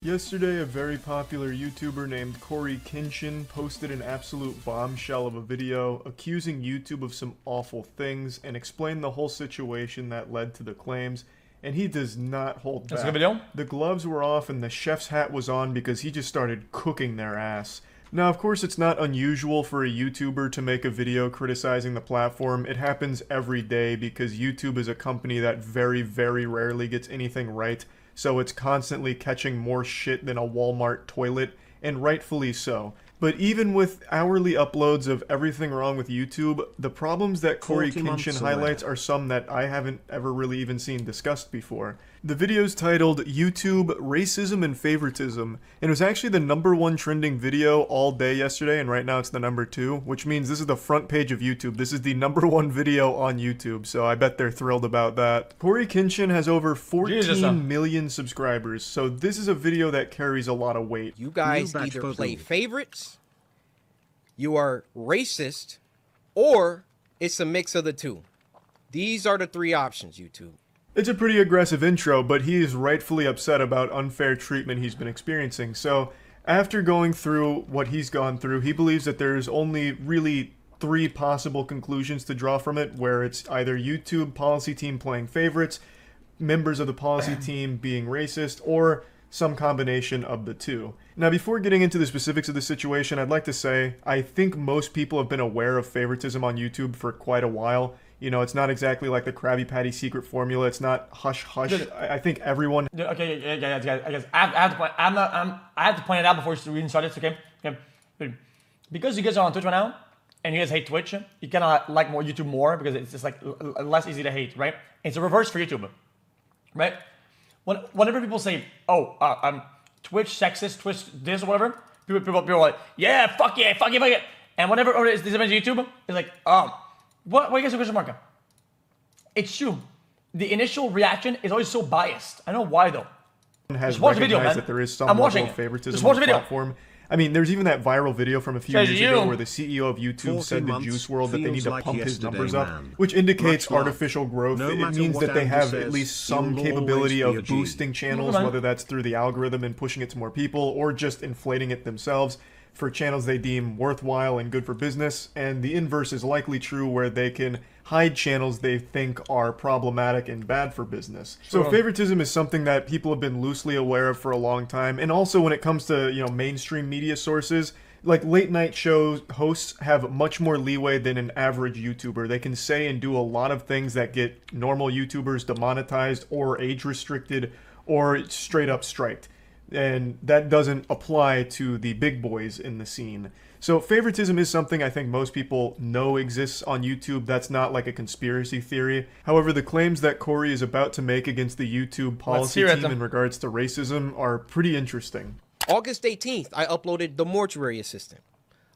Yesterday, a very popular YouTuber named Kenshin posted an absolute bombshell of a video accusing YouTube of some awful things and explained the whole situation that led to the claims, and he does not hold back. That's a good video. The gloves were off and the chef's hat was on because he just started cooking their ass. Now, of course, it's not unusual for a YouTuber to make a video criticizing the platform. It happens every day because YouTube is a company that very, very rarely gets anything right. So it's constantly catching more shit than a Walmart toilet, and rightfully so. But even with hourly uploads of everything wrong with YouTube, the problems that Kenshin highlights are some that I haven't ever really even seen discussed before. The video's titled YouTube Racism and Favoritism, and it was actually the #1 trending video all day yesterday, and right now it's the #2, which means this is the front page of YouTube. This is the #1 video on YouTube, so I bet they're thrilled about that. Kenshin has over 14 million subscribers, so this is a video that carries a lot of weight. You guys either play favorites, you are racist, or it's a mix of the two. These are the three options, YouTube. It's a pretty aggressive intro, but he is rightfully upset about unfair treatment he's been experiencing. So, after going through what he's gone through, he believes that there's only really 3 possible conclusions to draw from it, where it's either YouTube policy team playing favorites, members of the policy team being racist, or some combination of the two. Now, before getting into the specifics of the situation, I'd like to say I think most people have been aware of favoritism on YouTube for quite a while. You know, it's not exactly like the Krabby Patty secret formula. It's not hush hush. I think everyone. Okay, yeah, guys. I have to point. I have to point it out before we even start this. Okay. Because you guys are on Twitch right now, and you guys hate Twitch, you kind of like YouTube more because it's just like less easy to hate, right? It's a reverse for YouTube, right? Whenever people say, Twitch sexist, Twitch this or whatever, people are like, yeah, fuck it. And whenever it's this about YouTube, it's like, what you guys do question mark? It's true. The initial reaction is always so biased. I don't know why though. Has recognized that there is some level of favoritism on the platform. I mean, there's even that viral video from a few years ago where the CEO of YouTube said to Juice WRLD that they need to pump his numbers up, which indicates artificial growth. It means that they have at least some capability of boosting channels, whether that's through the algorithm and pushing it to more people, or just inflating it themselves for channels they deem worthwhile and good for business. And the inverse is likely true, where they can hide channels they think are problematic and bad for business. So favoritism is something that people have been loosely aware of for a long time. And also when it comes to, mainstream media sources, like late night show hosts have much more leeway than an average YouTuber. They can say and do a lot of things that get normal YouTubers demonetized or age restricted or straight up striked. And that doesn't apply to the big boys in the scene. So favoritism is something I think most people know exists on YouTube. That's not like a conspiracy theory. However, the claims that Corey is about to make against the YouTube policy team in regards to racism are pretty interesting. August 18th, I uploaded The Mortuary Assistant.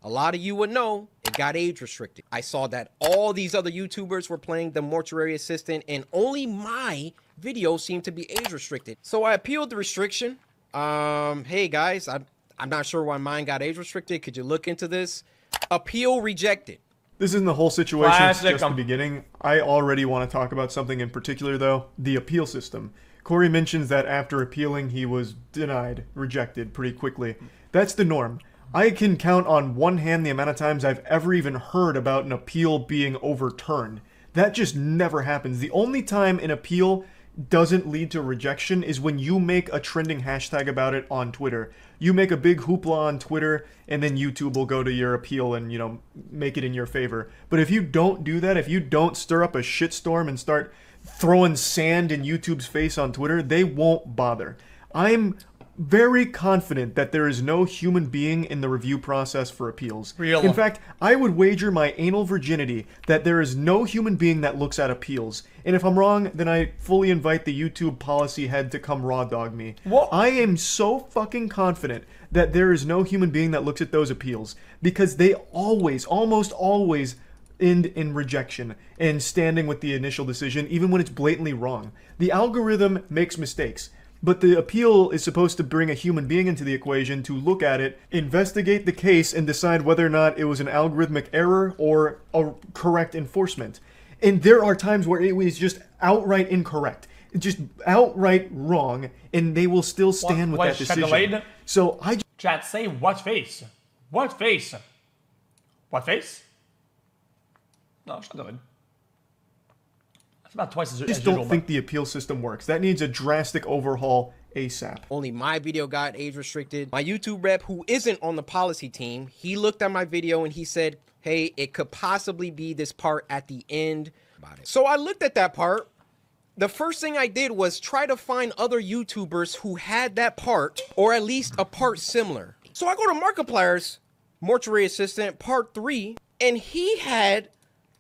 A lot of you would know it got age restricted. I saw that all these other YouTubers were playing The Mortuary Assistant, and only my video seemed to be age restricted. So I appealed the restriction. Hey guys, I'm not sure why mine got age restricted. Could you look into this? Appeal rejected. This isn't the whole situation, it's just the beginning. I already want to talk about something in particular though, the appeal system. Corey mentions that after appealing, he was denied, rejected pretty quickly. That's the norm. I can count on one hand the amount of times I've ever even heard about an appeal being overturned. That just never happens. The only time an appeal doesn't lead to rejection is when you make a trending hashtag about it on Twitter. You make a big hoopla on Twitter, and then YouTube will go to your appeal and, make it in your favor. But if you don't do that, if you don't stir up a shitstorm and start throwing sand in YouTube's face on Twitter, they won't bother. I'm very confident that there is no human being in the review process for appeals. In fact, I would wager my anal virginity that there is no human being that looks at appeals. And if I'm wrong, then I fully invite the YouTube policy head to come raw dog me. What? I am so fucking confident that there is no human being that looks at those appeals, because they always, almost always, end in rejection and standing with the initial decision, even when it's blatantly wrong. The algorithm makes mistakes. But the appeal is supposed to bring a human being into the equation to look at it, investigate the case, and decide whether or not it was an algorithmic error or a correct enforcement. And there are times where it was just outright incorrect. just outright wrong, and they will still stand with that decision. Delayed? So Chat, say what face? What face? What face? No, it's not delayed. That's about twice as usual. I just don't think the appeal system works. That needs a drastic overhaul ASAP. Only my video got age restricted. My YouTube rep, who isn't on the policy team, he looked at my video and he said, hey, it could possibly be this part at the end. So I looked at that part. The first thing I did was try to find other YouTubers who had that part, or at least a part similar. So I go to Markiplier's Mortuary Assistant Part 3, and he had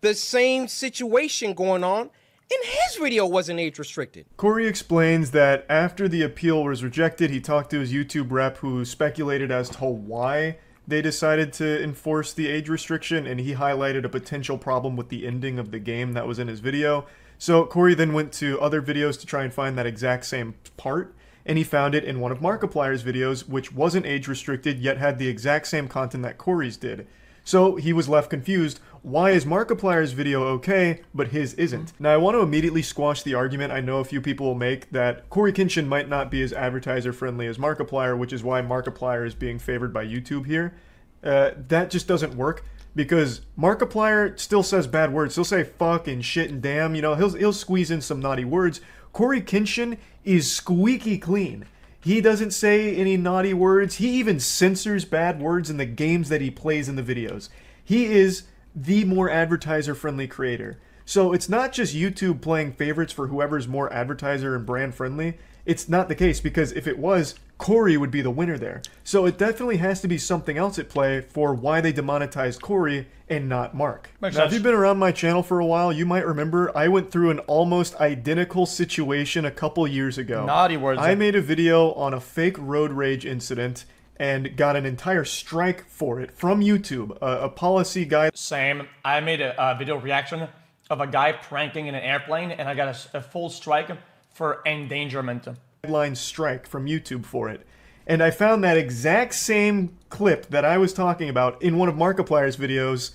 the same situation going on, and his video wasn't age restricted. Corey explains that after the appeal was rejected, he talked to his YouTube rep who speculated as to why they decided to enforce the age restriction, and he highlighted a potential problem with the ending of the game that was in his video. So Corey then went to other videos to try and find that exact same part, and he found it in one of Markiplier's videos, which wasn't age restricted, yet had the exact same content that Corey's did. So he was left confused. Why is Markiplier's video okay, but his isn't? Now I want to immediately squash the argument I know a few people will make that Corey Kenshin might not be as advertiser friendly as Markiplier, which is why Markiplier is being favored by YouTube here. That just doesn't work, because Markiplier still says bad words. He'll say fuck and shit and damn, you know, he'll squeeze in some naughty words. Corey Kenshin is squeaky clean. He doesn't say any naughty words. He even censors bad words in the games that he plays in the videos. He is the more advertiser-friendly creator. So it's not just YouTube playing favorites for whoever's more advertiser and brand friendly. It's not the case, because if it was, Corey would be the winner there. So it definitely has to be something else at play for why they demonetized Corey and not Mark. Now, if you've been around my channel for a while, you might remember I went through an almost identical situation a couple years ago. Naughty words. I made a video on a fake road rage incident and got an entire strike for it from YouTube, a policy guy. Same. I made a video reaction of a guy pranking in an airplane, and I got a full strike for endangerment. Headline strike from YouTube for it. And I found that exact same clip that I was talking about in one of Markiplier's videos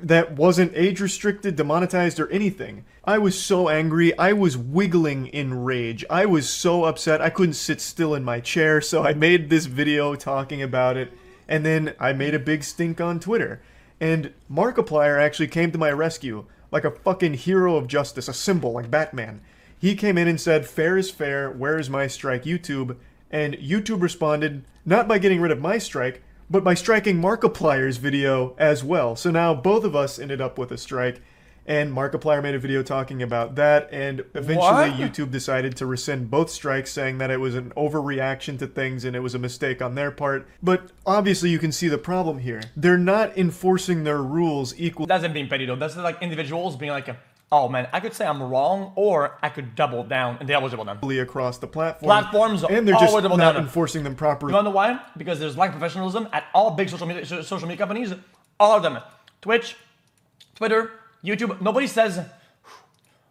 that wasn't age restricted, demonetized, or anything. I was so angry. I was wiggling in rage. I was so upset. I couldn't sit still in my chair, so I made this video talking about it, and then I made a big stink on Twitter. And Markiplier actually came to my rescue like a fucking hero of justice, a symbol like Batman. He came in and said, fair is fair, where is my strike, YouTube? And YouTube responded, not by getting rid of my strike, but by striking Markiplier's video as well. So now both of us ended up with a strike, and Markiplier made a video talking about that, and eventually YouTube decided to rescind both strikes, saying that it was an overreaction to things and it was a mistake on their part. But obviously you can see the problem here. They're not enforcing their rules equally. That's them being petty though. That's like individuals being like, oh man, I could say I'm wrong, or I could double down, and they always double down. Across the platform. Platforms and they're just double not down. enforcing them properly. You wanna know why? Because there's lack of professionalism at all big social media companies. All of them. Twitch, Twitter, YouTube. Nobody says,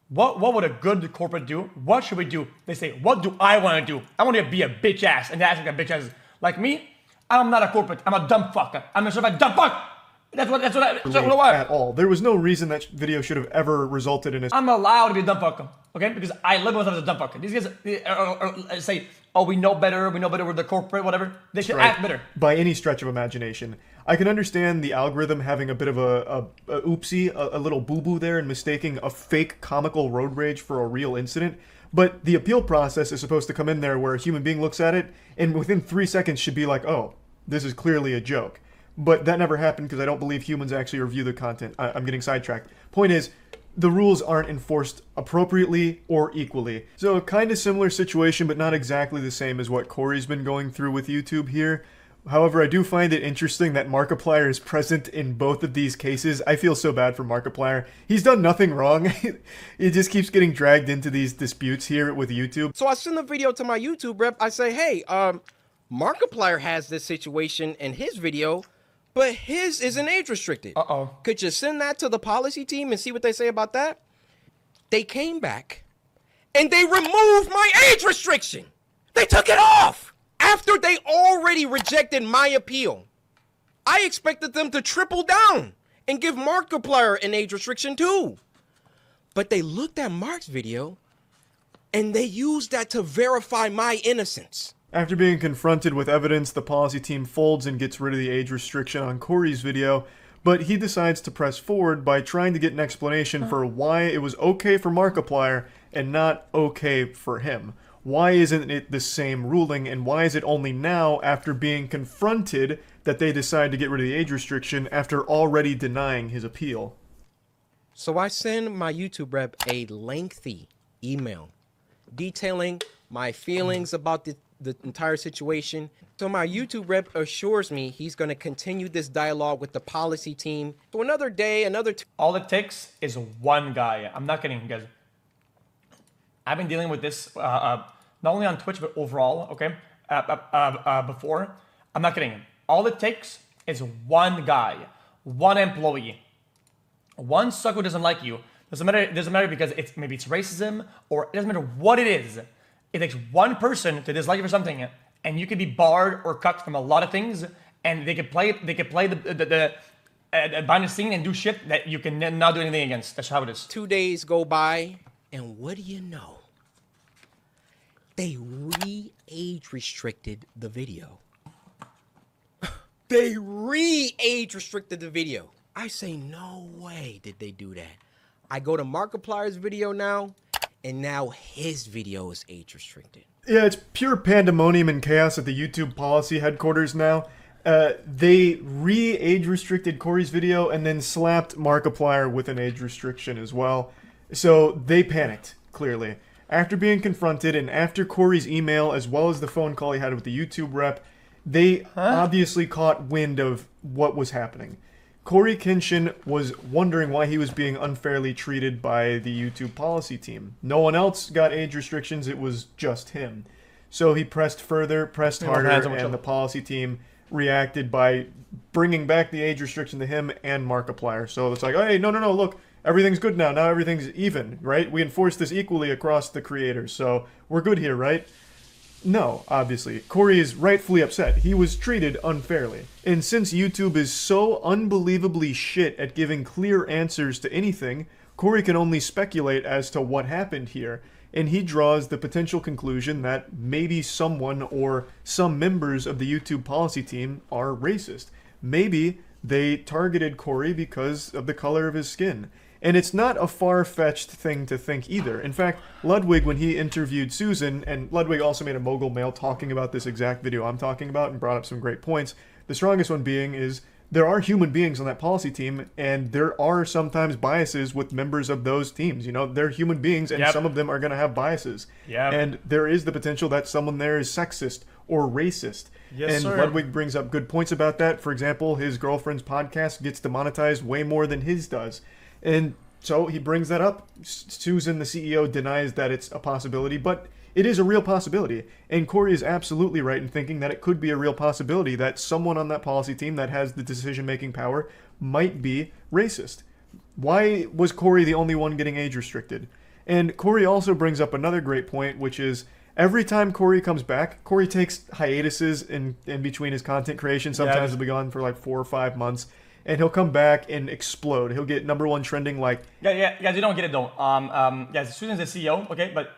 what would a good corporate do? What should we do? They say, what do I want to do? I want to be a bitch ass. And they act like a bitch ass. Like me, I'm not a corporate. I'm a dumb fucker. I'm a certified dumb fuck. That's what I at all. There was no reason that video should have ever resulted in a... I'm allowed to be a dumb fucker, okay? Because I live myself as a dumb fucker. These guys say, oh, we know better, we're the corporate, whatever. They should act better. By any stretch of imagination. I can understand the algorithm having a bit of a oopsie, a little boo-boo there, and mistaking a fake comical road rage for a real incident. But the appeal process is supposed to come in there where a human being looks at it, and within 3 seconds should be like, oh, this is clearly a joke. But that never happened because I don't believe humans actually review the content. I'm getting sidetracked. Point is, the rules aren't enforced appropriately or equally. So kind of similar situation, but not exactly the same as what Corey's been going through with YouTube here. However, I do find it interesting that Markiplier is present in both of these cases. I feel so bad for Markiplier. He's done nothing wrong. He just keeps getting dragged into these disputes here with YouTube. So I send the video to my YouTube rep. I say, hey, Markiplier has this situation in his video, but his isn't age restricted. Uh-oh. Could you send that to the policy team and see what they say about that? They came back and they removed my age restriction. They took it off after they already rejected my appeal. I expected them to triple down and give Markiplier an age restriction too. But they looked at Mark's video And they used that to verify my innocence. After being confronted with evidence, the policy team folds and gets rid of the age restriction on Corey's video, but he decides to press forward by trying to get an explanation for why it was okay for Markiplier and not okay for him. Why isn't it the same ruling, and why is it only now, after being confronted, that they decide to get rid of the age restriction after already denying his appeal? So I send my YouTube rep a lengthy email detailing my feelings about the entire situation. So my YouTube rep assures me he's going to continue this dialogue with the policy team. So another day, all it takes is one guy. I'm not kidding, guys. I've been dealing with this not only on Twitch, but overall, okay? Before. I'm not kidding. All it takes is one guy, one employee, one sucker who doesn't like you. Doesn't matter because maybe it's racism, or it doesn't matter what it is. It takes one person to dislike you for something, and you could be barred or cut from a lot of things, and they could play the behind the scene and do shit that you can not do anything against. That's how it is. 2 days go by, and what do you know? They re-age restricted the video. They re-age restricted the video. I say, no way did they do that. I go to Markiplier's video now, and now his video is age restricted. Yeah, it's pure pandemonium and chaos at the YouTube policy headquarters now. They re-age restricted Corey's video and then slapped Markiplier with an age restriction as well. So they panicked, clearly. After being confronted and after Corey's email as well as the phone call he had with the YouTube rep, they obviously caught wind of what was happening. Corey Kenshin was wondering why he was being unfairly treated by the YouTube policy team. No one else got age restrictions, it was just him. So he pressed further, pressed harder, and the policy team reacted by bringing back the age restriction to him and Markiplier. So it's like, hey, no, look, everything's good now. Now everything's even, right? We enforce this equally across the creators, so we're good here, right? No, obviously. Corey is rightfully upset. He was treated unfairly. And since YouTube is so unbelievably shit at giving clear answers to anything, Corey can only speculate as to what happened here. And he draws the potential conclusion that maybe someone or some members of the YouTube policy team are racist. Maybe they targeted Corey because of the color of his skin. And it's not a far-fetched thing to think either. In fact, Ludwig, when he interviewed Susan, and Ludwig also made a Mogul Mail talking about this exact video I'm talking about and brought up some great points, the strongest one being is there are human beings on that policy team, and there are sometimes biases with members of those teams. You know, they're human beings, and some of them are going to have biases. And there is the potential that someone there is sexist or racist. And Ludwig brings up good points about that. For example, his girlfriend's podcast gets demonetized way more than his does. And so he brings that up. Susan, the CEO, denies that it's a possibility, but it is a real possibility. And Corey is absolutely right in thinking that it could be a real possibility that someone on that policy team that has the decision-making power might be racist. Why was Corey the only one getting age restricted? And Corey also brings up another great point, which is every time Corey comes back, Corey takes hiatuses in between his content creation. Sometimes he'll be gone for like 4 or 5 months. And he'll come back and explode. He'll get #1 trending like... Yeah, guys, you don't get it though. Guys, Susan's the CEO, okay? But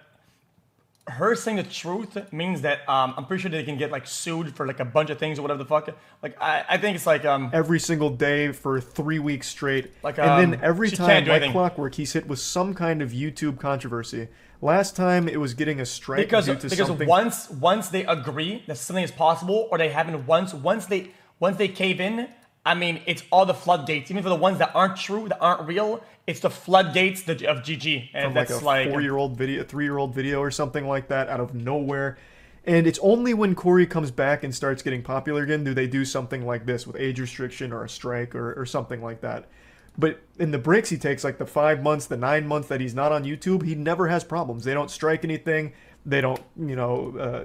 her saying the truth means that I'm pretty sure they can get like sued for like a bunch of things or whatever the fuck. Like, I think it's like... every single day for 3 weeks strate. Like, and then every time, like clockwork, he's hit with some kind of YouTube controversy. Last time, it was getting a strike due to something... Because once they agree that something is possible, or they haven't once they cave in... I mean, it's all the floodgates. Even for the ones that aren't true, that aren't real, it's the floodgates of GG. And from that's like a 4-year-old video, 3-year-old video or something like that out of nowhere. And it's only when Corey comes back and starts getting popular again do they do something like this with age restriction or a strike or something like that. But in the breaks he takes, like the 5 months, the 9 months that he's not on YouTube, he never has problems. They don't strike anything. They don't,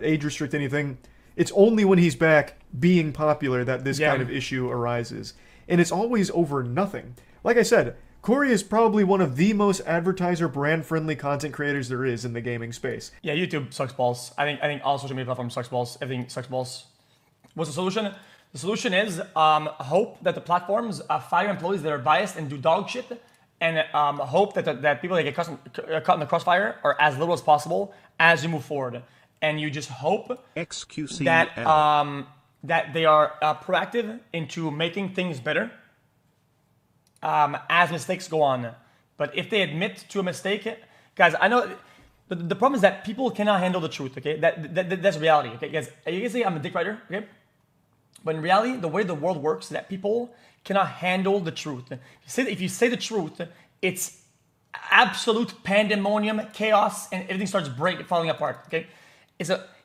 age restrict anything. It's only when he's back being popular that this kind of issue arises. And it's always over nothing. Like I said, Corey is probably one of the most advertiser brand-friendly content creators there is in the gaming space. Yeah, YouTube sucks balls. I think all social media platforms sucks balls. Everything sucks balls. What's the solution? The solution is hope that the platforms fire employees that are biased and do dog shit, and hope that people that get caught in the crossfire are as little as possible as you move forward. And you just hope XQC that they are proactive into making things better as mistakes go on. But if they admit to a mistake, guys, I know the problem is that people cannot handle the truth. Okay, that's reality. Okay, guys, you can say I'm a dick writer. Okay, but in reality, the way the world works is that people cannot handle the truth. If you say the truth, it's absolute pandemonium, chaos, and everything starts falling apart. Okay,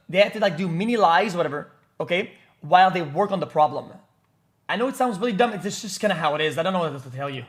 they have to like do mini lies, whatever. Okay, while they work on the problem. I know it sounds really dumb. It's just kind of how it is. I don't know what else to tell you.